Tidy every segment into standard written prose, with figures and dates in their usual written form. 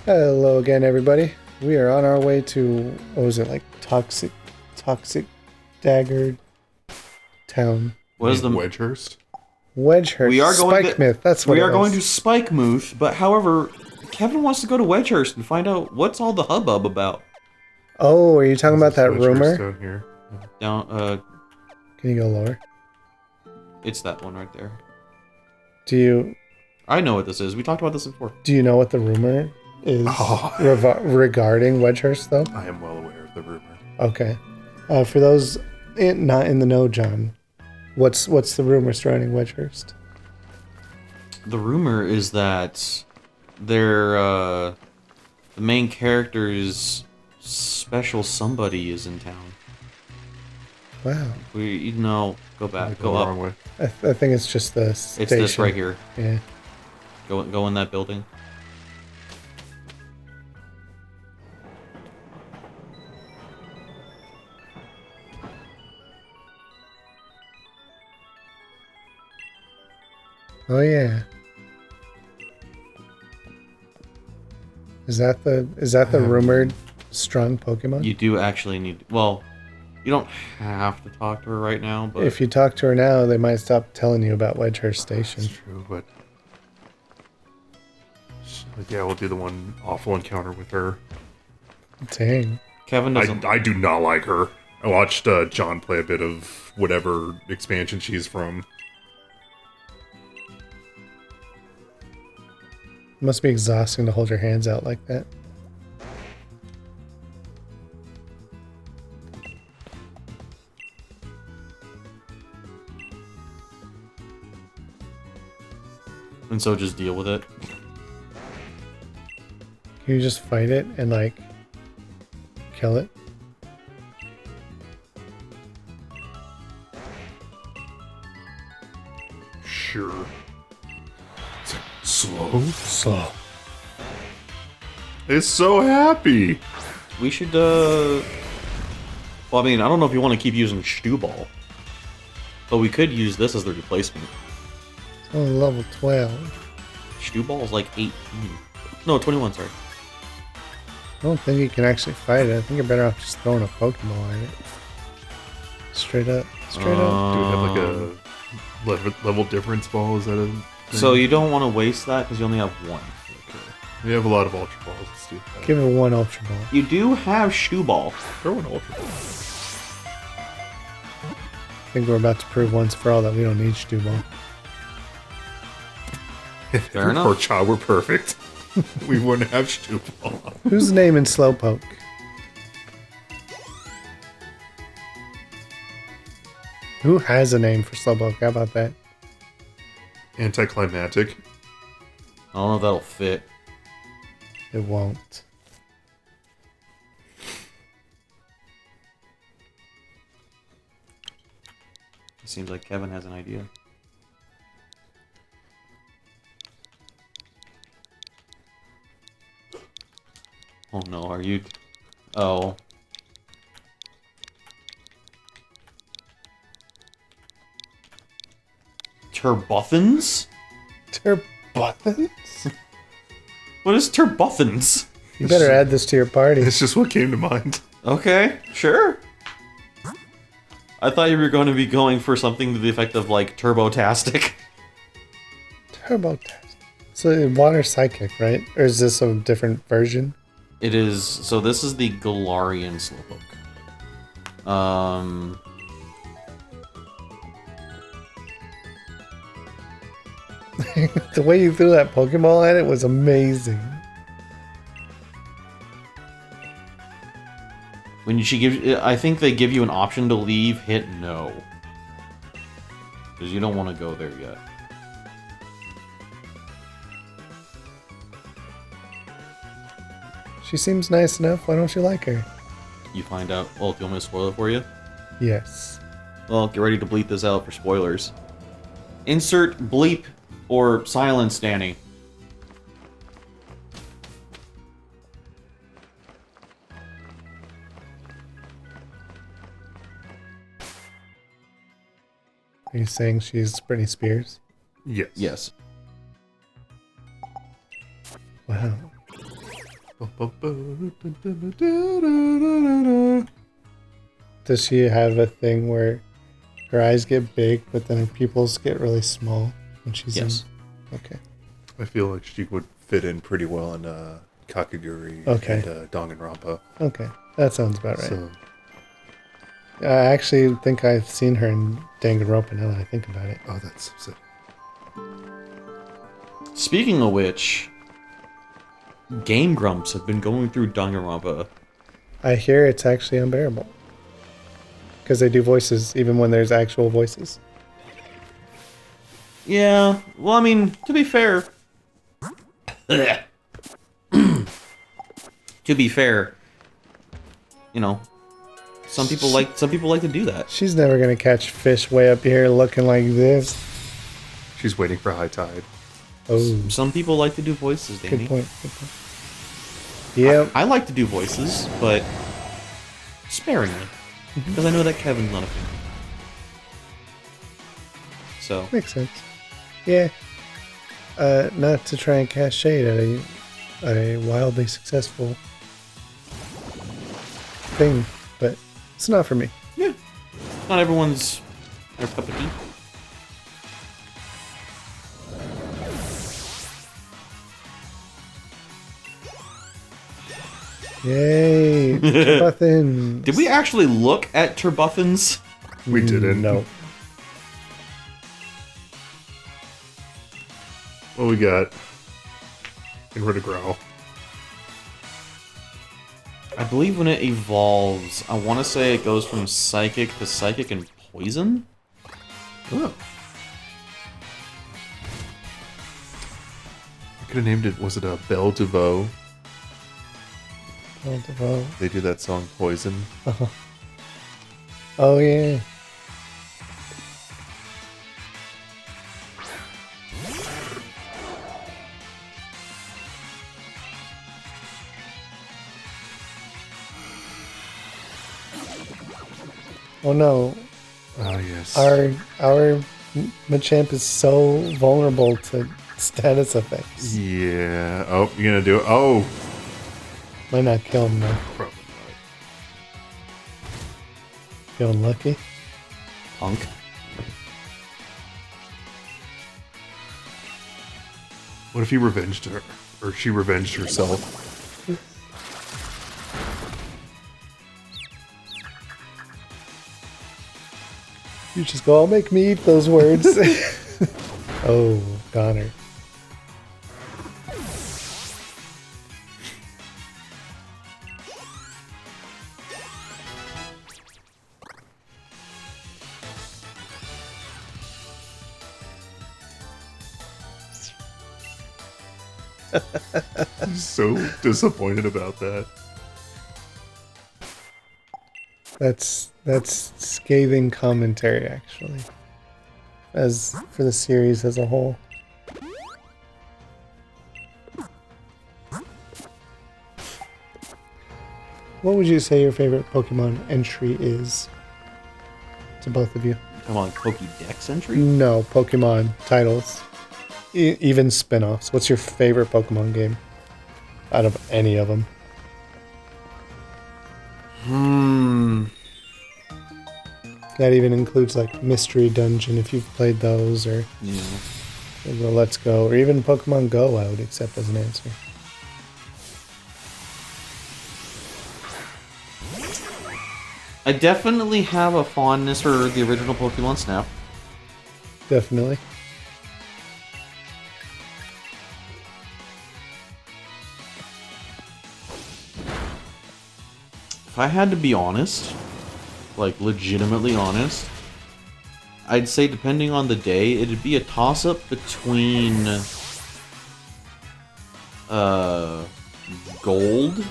Hello again, everybody. We are on our way to, what was it, like Toxic Dagger Town. What is the Wedgehurst? Wedgehurst. We are going Spike to Myth. That's what we it are going to was. Spikemuth, but however, Kevin wants to go to Wedgehurst and find out what's all the hubbub about. Oh, are you talking about that Wedgehurst rumor? down here. Down, Can you go lower? it's that one right there. Do you I know what this is. We talked about this before. know what the rumor is regarding Wedgehurst, though? I am well aware of the rumor. Okay. For those not in the know, John, what's the rumor surrounding Wedgehurst? The rumor is that the main character's special somebody is in town. Wow. Go back, Go go the up. wrong way. I think it's just the station. It's this right here. Yeah. Go in that building. Oh yeah. Is that the rumored strong Pokemon? You do actually need. Well, you don't have to talk to her right now, but If you talk to her now, they might stop telling you about Wedgehurst Station. It's true, but yeah, we'll do the one awful encounter with her. Dang. Kevin doesn't. I do not like her. I watched John play a bit of whatever expansion she's from. It must be exhausting to hold your hands out like that. And so just deal with it. Can you just fight it and like kill it? Sure. Slow? Slow. It's so happy! We should, well, I mean, I don't know if you want to keep using Stew Ball. But we could use this as the replacement. It's only level 12. Stew Ball is like 18. No, 21, sorry. I don't think you can actually fight it. I think you're better off just throwing a Pokeball at it. Straight up. Straight up. Do we have like a level difference ball? Is that a thing? So you don't want to waste that because you only have one. We have a lot of Ultra Balls. Let's do that. Give it one Ultra Ball. You do have Stew Ball. Throw an Ultra Ball. I think we're about to prove once for all that we don't need Stew Ball. If Fair every enough. poor child were perfect, we wouldn't have Stew Ball. Who's naming Slowpoke? Who has a name for Slowpoke? How about that? Anticlimactic. I don't know if that'll fit. It won't. It seems like Kevin has an idea. Oh no, are you... Oh. Turbuthins? Turbuthins? What is Turbuthins? You better add this to your party. It's just what came to mind. Okay, sure. I thought you were going to be going for something to the effect of, like, Turbotastic. Turbotastic. So water psychic, right? Or is this a different version? It is... So this is the Galarian Slowpoke. The way you threw that Pokeball at it was amazing. When she gives... I think they give you an option to leave, hit no. Because you don't want to go there yet. She seems nice enough. Why don't you like her? You find out... Well, do you want me to spoil it for you? Yes. Well, get ready to bleep this out for spoilers. Insert bleep or silence, Danny. Are you saying she's Britney Spears? Yes. Yes. Wow. Does she have a thing where her eyes get big, but then her pupils get really small when she's Yes. in? Okay. I feel like she would fit in pretty well in Kakaguri Okay. and Danganronpa. Okay. That sounds about right. So, I actually think I've seen her in Danganronpa now that I think about it. oh, that's so. Speaking of which, Game Grumps have been going through Danganronpa. I hear it's actually unbearable. Because they do voices even when there's actual voices. Yeah, well, I mean, to be fair... to be fair, you know, some people like to do that. She's never gonna catch fish way up here looking like this. She's waiting for high tide. Oh, Some people like to do voices, Danny. good point. Good point. Yep. I like to do voices, but sparingly. Because I know that Kevin's not a fan. So, Makes sense. Yeah. Not to try and cast shade at a wildly successful thing, but it's not for me. yeah. Not everyone's their cup of tea. Yay! Nothing. Did we actually look at turbuffins? We didn't. No. What we got? Get rid of Growl. I believe when it evolves, I want to say it goes from psychic to psychic and poison? Oh. I could have named it, was it a Belle DeVoe? Oh, They do that song Poison. oh yeah. Oh no. Oh, yes. Our Machamp is so vulnerable to status effects. Yeah. Oh, you're gonna do it? Oh! Might not kill him though. Probably Feeling lucky. Punk. not. What if he revenged her? Or she revenged herself? You just go, I'll make me eat those words. Oh, goner. I'm so disappointed about that. That's scathing commentary, actually. As for the series as a whole. What would you say your favorite Pokemon entry is? To both of you. Come on, Pokédex entry? No, Pokemon titles. Even spin-offs. What's your favorite Pokemon game? Out of any of them. That even includes like Mystery Dungeon if you've played those, or Yeah. the Let's Go, or even Pokemon Go I would accept as an answer. I definitely have a fondness for the original Pokemon Snap. Definitely. If I had to be honest, like legitimately honest, I'd say depending on the day, it'd be a toss-up between gold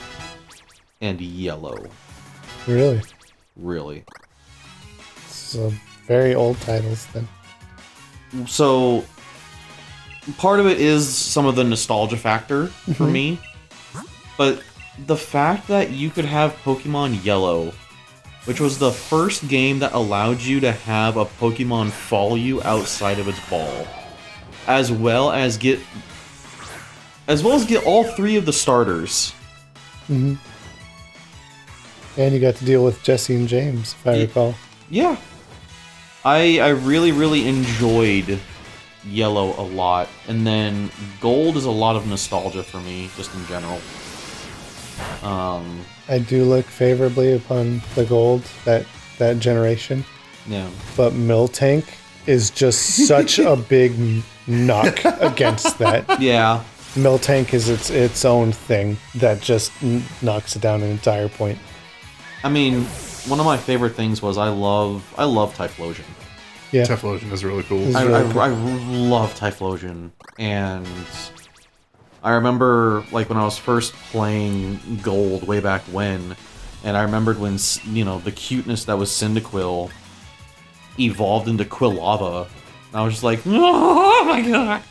and yellow. Really? Really. So very old titles then. So part of it is some of the nostalgia factor for me, but the fact that you could have Pokemon Yellow, which was the first game that allowed you to have a Pokemon follow you outside of its ball, as well as get all three of the starters Mm-hmm. And you got to deal with Jesse and James, if I recall. Yeah. I really, really enjoyed Yellow a lot. And then Gold is a lot of nostalgia for me, just in general. I do look favorably upon the Gold, that generation. Yeah. But Miltank is just such a big knock against that. Yeah. Miltank is its own thing that just knocks it down an entire point. I mean, one of my favorite things was I love Typhlosion. Yeah. Typhlosion is really cool. I love Typhlosion, and I remember like when I was first playing Gold way back when, and I remembered when the cuteness that was Cyndaquil evolved into Quilava, and I was just like, oh my god!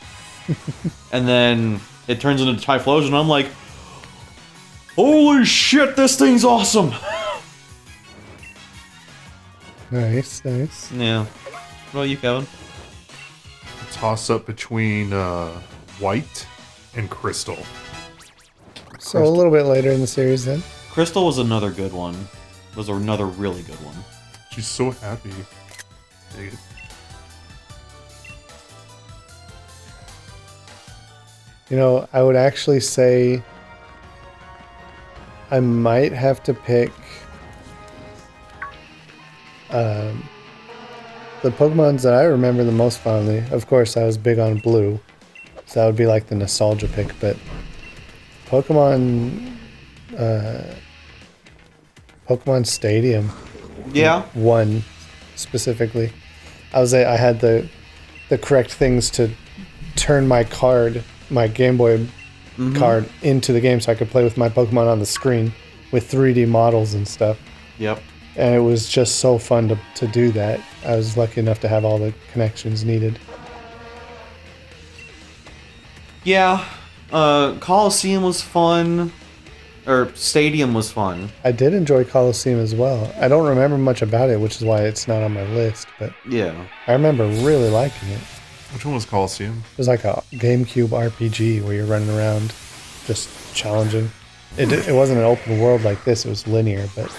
And then it turns into Typhlosion, and I'm like, holy shit, this thing's awesome! Nice, nice. Yeah. What about you, Kevin? Toss up between White and Crystal. So a little bit later in the series then. Crystal was another good one. Was another really good one. She's so happy. Dig it. You know, I would actually say I might have to pick the Pokemons that I remember the most fondly. Of course, I was big on Blue, so that would be like the nostalgia pick, but Pokemon Stadium. Yeah. 1 specifically. I had the correct things to turn my Game Boy card into the game so I could play with my Pokemon on the screen with 3D models and stuff. Yep. And it was just so fun to do that. I was lucky enough to have all the connections needed. Yeah. Coliseum was fun. Or Stadium was fun. I did enjoy Coliseum as well. I don't remember much about it, which is why it's not on my list, but Yeah. I remember really liking it. Which one was Coliseum? It was like a GameCube RPG where you're running around just challenging. It wasn't an open world like this, it was linear, but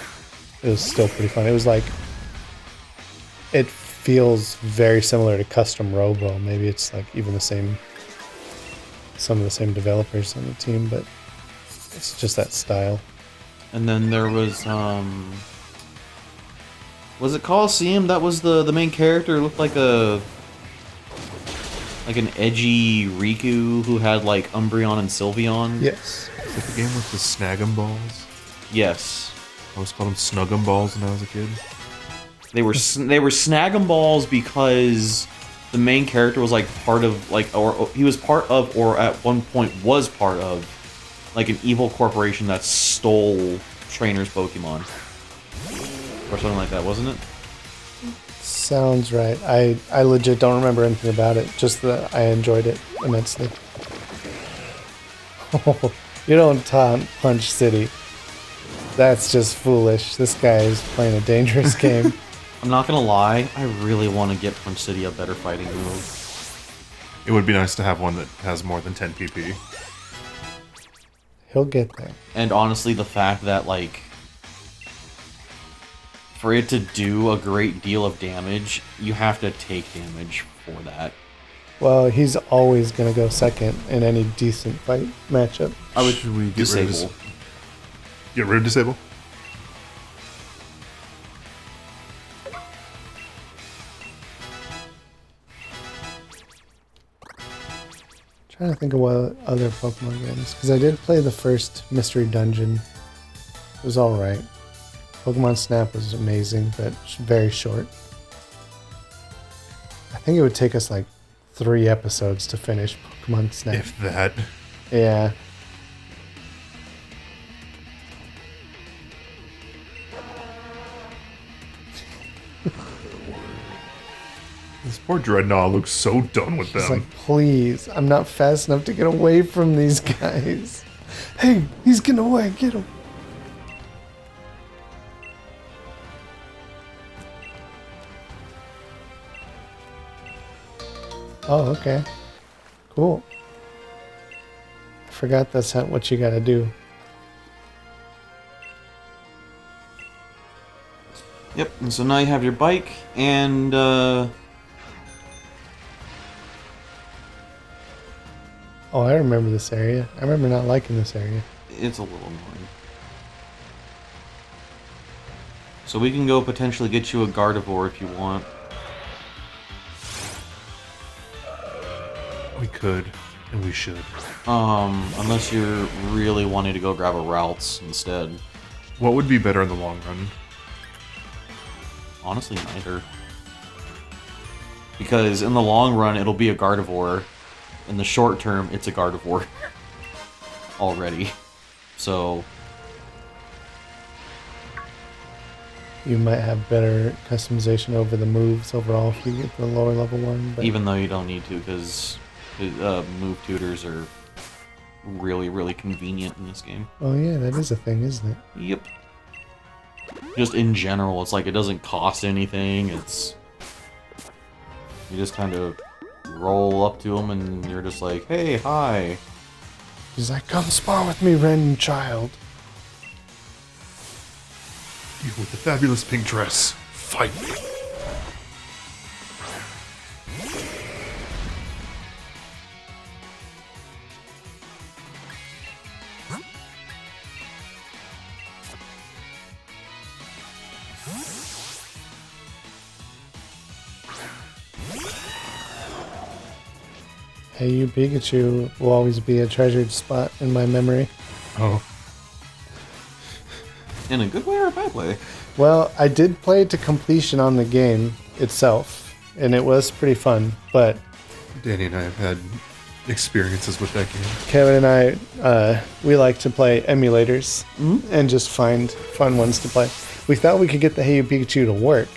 it was still pretty fun. It was like, it feels very similar to Custom Robo. Maybe it's like even some of the same developers on the team, but it's just that style. And then there was it Coliseum? That was the main character. It looked like an edgy Riku who had like Umbreon and Sylveon. Yes. Is that the game with the Snag'em Balls? Yes. I always called them Snug'em Balls when I was a kid. They were Snag'em Balls because the main character was like part of or he was part of, or at one point was part of, like an evil corporation that stole trainers' Pokemon or something like that, wasn't it? Sounds right. I legit don't remember anything about it. Just that I enjoyed it immensely. You don't taunt Punch City. That's just foolish. This guy is playing a dangerous game. I'm not gonna lie, I really want to get Punch City a better fighting move. It would be nice to have one that has more than 10 PP. He'll get there. And honestly, the fact that, like, for it to do a great deal of damage, you have to take damage for that. Well, he's always going to go second in any decent fight matchup. I would Should we get disable. Get rid of Disable? Trying to think of what other Pokemon games, because I did play the first Mystery Dungeon. It was alright. Pokemon Snap was amazing, but very short. I think it would take us like 3 episodes to finish Pokemon Snap. If that. Yeah. This poor Dreadnought looks so done with It's them. like, please, I'm not fast enough to get away from these guys. Hey, he's getting away, get him. Oh, okay. Cool. I forgot that's not what you gotta do. Yep, and so now you have your bike, and, Oh, I remember this area. I remember not liking this area. it's a little annoying. So we can go potentially get you a Gardevoir if you want. We could, and we should. Unless you're really wanting to go grab a Ralts instead. What would be better in the long run? Honestly, neither. Because in the long run, it'll be a Gardevoir. In the short term, it's a Gardevoir. Already. So... You might have better customization over the moves overall if you get the lower level one. But even though you don't need to, because move tutors are really, really convenient in this game. oh yeah, that is a thing, isn't it? Yep. Just in general, it's like it doesn't cost anything. It's... You just kind of roll up to them and you're just like, hey, hi. He's like, come spar with me, Ren child. You with the fabulous pink dress. Fight me. Hey, you Pikachu will always be a treasured spot in my memory. Oh. In a good way or a bad way? Well, I did play it to completion on the game itself, and it was pretty fun, but Danny and I have had experiences with that game. Kevin and I, we like to play emulators and just find fun ones to play. We thought we could get the Hey You Pikachu to work,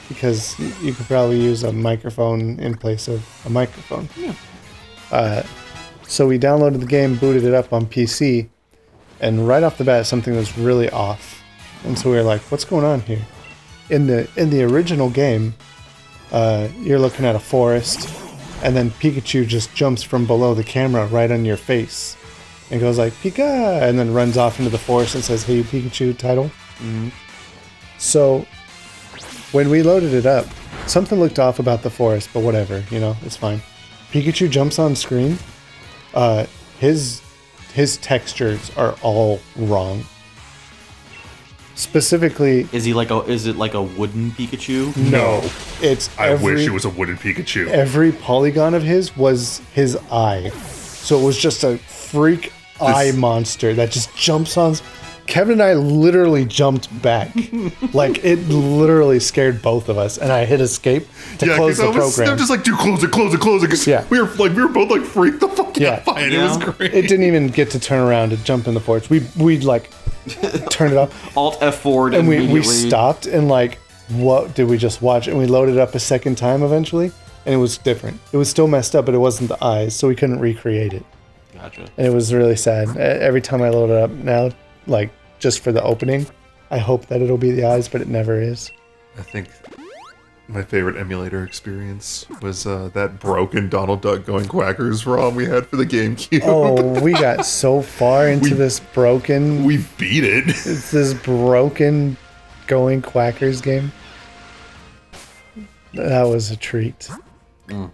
because you could probably use a microphone in place of a microphone. Yeah. So we downloaded the game, booted it up on PC, and right off the bat, something was really off. And so we were like, what's going on here? In the original game, you're looking at a forest, and then Pikachu just jumps from below the camera right on your face. And goes like, Pika! And then runs off into the forest and says, hey, you Pikachu title. Mm-hmm. So, when we loaded it up, something looked off about the forest, but whatever, it's fine. Pikachu jumps on screen. His textures are all wrong. Specifically, is it like a wooden Pikachu? No. It's I wish it was a wooden Pikachu. Every polygon of his was his eye. So it was just a freak eye monster that just jumps on. Kevin and I literally jumped back. Like, it literally scared both of us, and I hit escape to close the program. I'm just like, dude, close it. Yeah. We were both like freaked the fuck out by it. Yeah. It was great. It didn't even get to turn around and jump in the porch. We like turned it off. Alt F4 and we immediately. stopped and like, what did we just watch? And we loaded it up a second time eventually, and it was different. It was still messed up, but it wasn't the eyes, so we couldn't recreate it. Gotcha. And it was really sad. Every time I load it up now, like, just for the opening, I hope that it'll be the eyes, but it never is. I think my favorite emulator experience was that broken Donald Duck Going Quackers ROM we had for the GameCube. Oh, we got so far into this broken... We beat it. It's this broken Going Quackers game. That was a treat. Mm.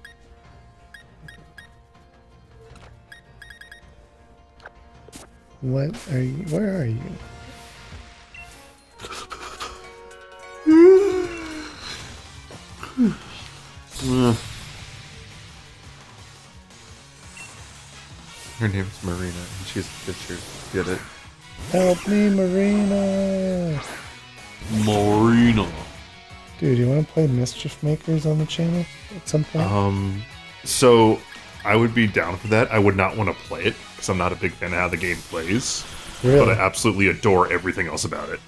What are you... Where are you? Her name's Marina, and she's a picture. Get it? Help me, Marina! Marina. Dude, you want to play Mischief Makers on the channel at some point? So I would be down for that. I would not want to play it because I'm not a big fan of how the game plays. Really? But I absolutely adore everything else about it.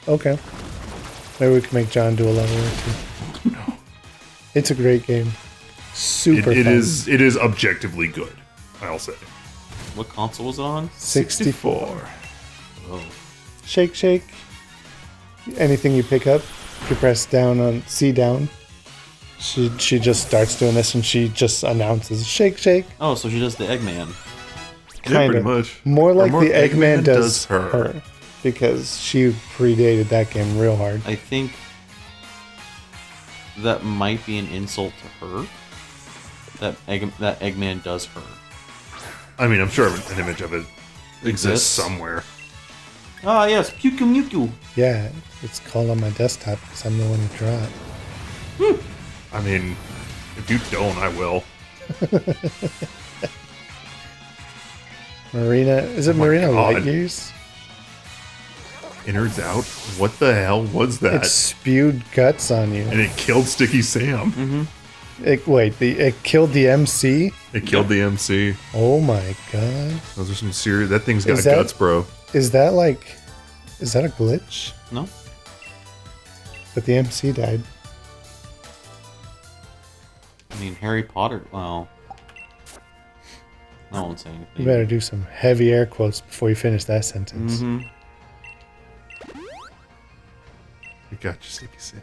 Okay. Maybe we can make John do a level or two. No. It's a great game. Super It fun. is objectively good, I'll say. What console was it on? 64. Oh. Shake, shake. Anything you pick up, if you press down on C down, she just starts doing this and she just announces shake, shake. Oh, so she does the Eggman. Yeah, pretty much. More like Or the Eggman does her. Because she predated that game real hard. I think that might be an insult to her. That Eggman does her. I mean, I'm sure an image of it exists somewhere. Ah, yes, Puku Muku. Yeah, it's called on my desktop because I'm the one who drew it. I mean, if you don't, I will. Marina, is it Oh my Marina God. Light Years? Innards out? What the hell was that? It spewed guts on you. And it killed Sticky Sam. Mm-hmm. It killed the MC? It killed the MC. Oh my god. Those are some serious... That thing's got Is that- guts, bro. Is that a glitch? No? But the MC died. I mean, Harry Potter, well... I won't say anything. You better do some heavy air quotes before you finish that sentence. Mm-hmm. You got your Sticky Sam.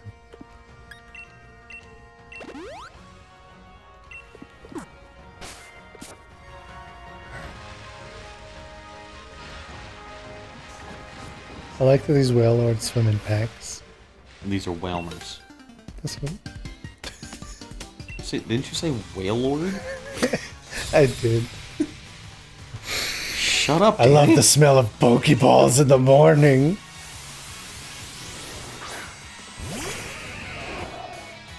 I like that these whale lords swim in packs. These are whalers. That's what Didn't you say whale lord? I did. Shut up, I love Danny. the smell of Pokeballs in the morning.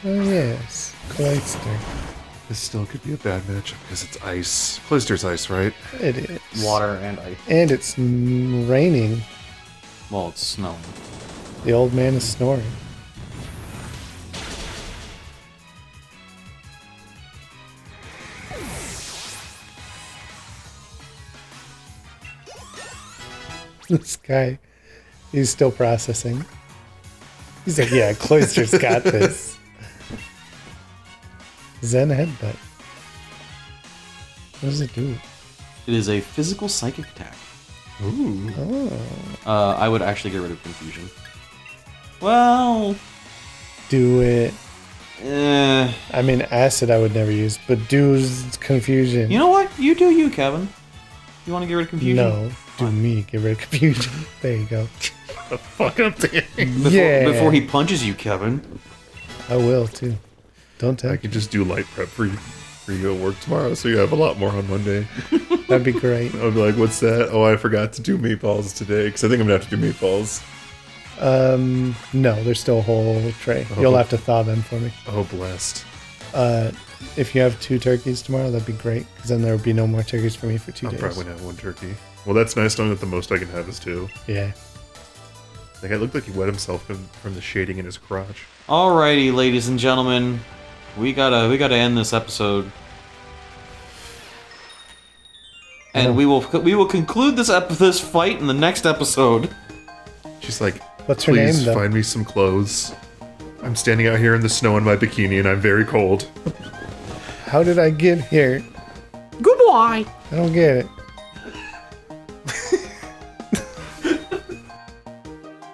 Oh yes, Cloyster. This still could be a bad matchup because it's ice. Cloyster's ice, right? It is. Water and ice. And it's raining. Well, it's snowing. The old man is snoring. This guy, he's still processing. He's like, yeah, Cloyster's got this. Zen headbutt. What does it do? It is a physical psychic attack. Ooh. Oh. I would actually get rid of confusion. Well, Do it. eh. I mean, acid I would never use, but do's confusion. You know what? You do you, Kevin. You want to get rid of confusion? No, do me. Get rid of confusion. There you go. The fuck up there. Before he punches you, Kevin. I will too. Don't tell. I can just do light prep for you at work tomorrow, so you have a lot more on Monday. That'd be great. I'll be like, what's that? Oh, I forgot to do meatballs today, because I think I'm going to have to do meatballs. No, there's still a whole tray. Oh. You'll have to thaw them for me. Oh, blessed. If you have 2 turkeys tomorrow, that'd be great, because then there would be no more turkeys for me for 2 I'm days. probably going to have 1 turkey. Well, that's nice knowing that the most I can have is 2. Yeah. That guy looked like he wet himself from the shading in his crotch. Alrighty, ladies and gentlemen, we gotta end this episode, and we will conclude this fight in the next episode. She's like, What's her please name, though? find me some clothes. I'm standing out here in the snow in my bikini, and I'm very cold. How did I get here? Goodbye. I don't get it.